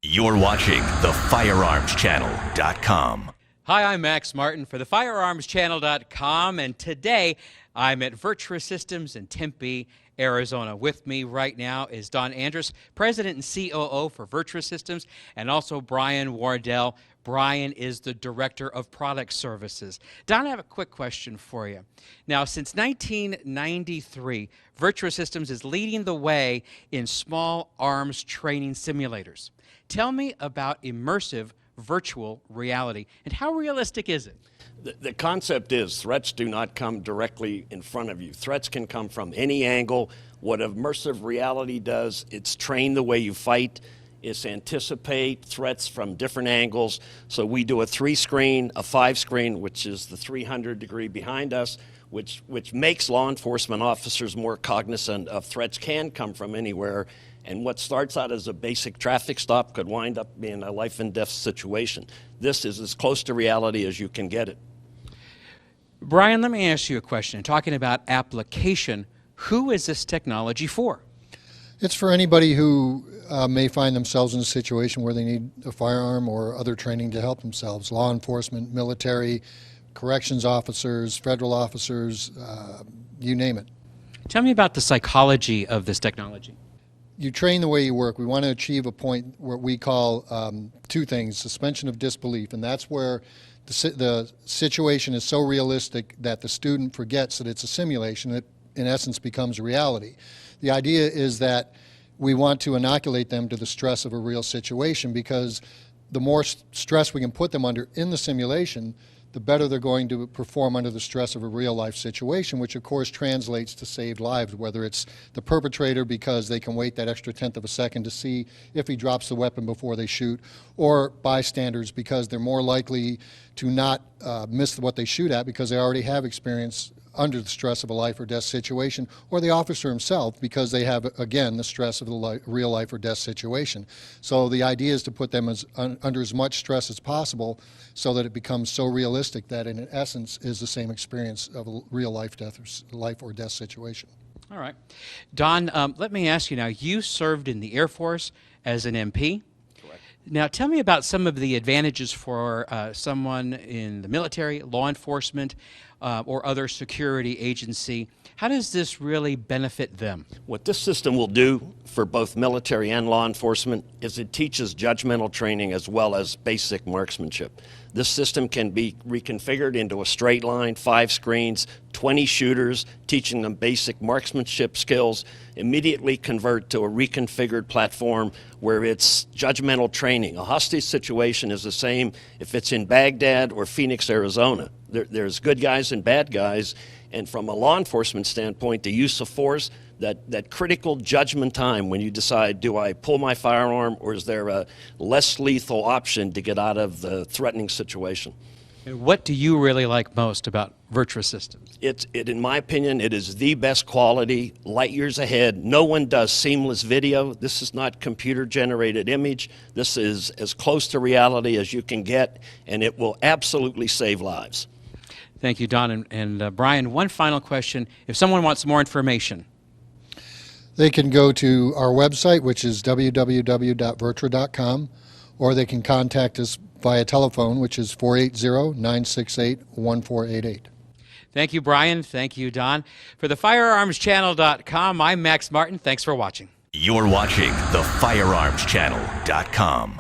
You're watching the Firearms Channel.com. Hi, I'm Max Martin for the Firearms Channel.com, and today I'm at VirTra Systems in Tempe, Arizona. With me right now is Don Andrus, President and COO for VirTra Systems, and also Brian Wardell. Brian is the Director of Product Services. Don, I have a quick question for you. Now, since 1993, VirTra Systems is leading the way in small arms training simulators. Tell me about immersive virtual reality, and how realistic is it? The concept is threats do not come directly in front of you. Threats can come from any angle. What immersive reality does, it's train the way you fight. It's anticipate threats from different angles. So we do a 3-screen, a 5-screen, which is the 300-degree behind us, which makes law enforcement officers more cognizant of threats can come from anywhere. And what starts out as a basic traffic stop could wind up being a life and death situation. This is as close to reality as you can get it. Brian, let me ask you a question. Talking about application, who is this technology for? It's for anybody who may find themselves in a situation where they need a firearm or other training to help themselves. Law enforcement, military, corrections officers, federal officers, you name it. Tell me about the psychology of this technology. You train the way you work. We want to achieve a point where we call two things: suspension of disbelief, and that's where the situation is so realistic that the student forgets that it's a simulation. It, in essence, becomes a reality. The idea is that we want to inoculate them to the stress of a real situation, because the more stress we can put them under in the simulation, the better they're going to perform under the stress of a real-life situation, which of course translates to saved lives, whether it's the perpetrator because they can wait that extra tenth of a second to see if he drops the weapon before they shoot, or bystanders because they're more likely to not miss what they shoot at because they already have experience under the stress of a life or death situation, or the officer himself because they have, again, the stress of the real life or death situation. So the idea is to put them under as much stress as possible so that it becomes so realistic that in essence is the same experience of a real life or death situation. All right. Don, let me ask you now, you served in the Air Force as an MP. Correct. Now tell me about some of the advantages for someone in the military, law enforcement, or other security agency. How does this really benefit them? What this system will do for both military and law enforcement is it teaches judgmental training as well as basic marksmanship. This system can be reconfigured into a straight line, 5 screens, 20 shooters, teaching them basic marksmanship skills, immediately convert to a reconfigured platform where it's judgmental training. A hostage situation is the same if it's in Baghdad or Phoenix, Arizona. There's good guys and bad guys, and from a law enforcement standpoint, the use of force, that critical judgment time when you decide, do I pull my firearm or is there a less lethal option to get out of the threatening situation? And what do you really like most about VirTra Systems? In my opinion, it is the best quality, light years ahead. No one does seamless video. This is not computer-generated image. This is as close to reality as you can get, and it will absolutely save lives. Thank you, Don. And Brian, one final question. If someone wants more information, They can go to our website, which is www.virtra.com, or they can contact us via telephone, which is 480-968-1488. Thank you, Brian. Thank you, Don. For the FirearmsChannel.com, I'm Max Martin. Thanks for watching. You're watching the Firearms Channel.com.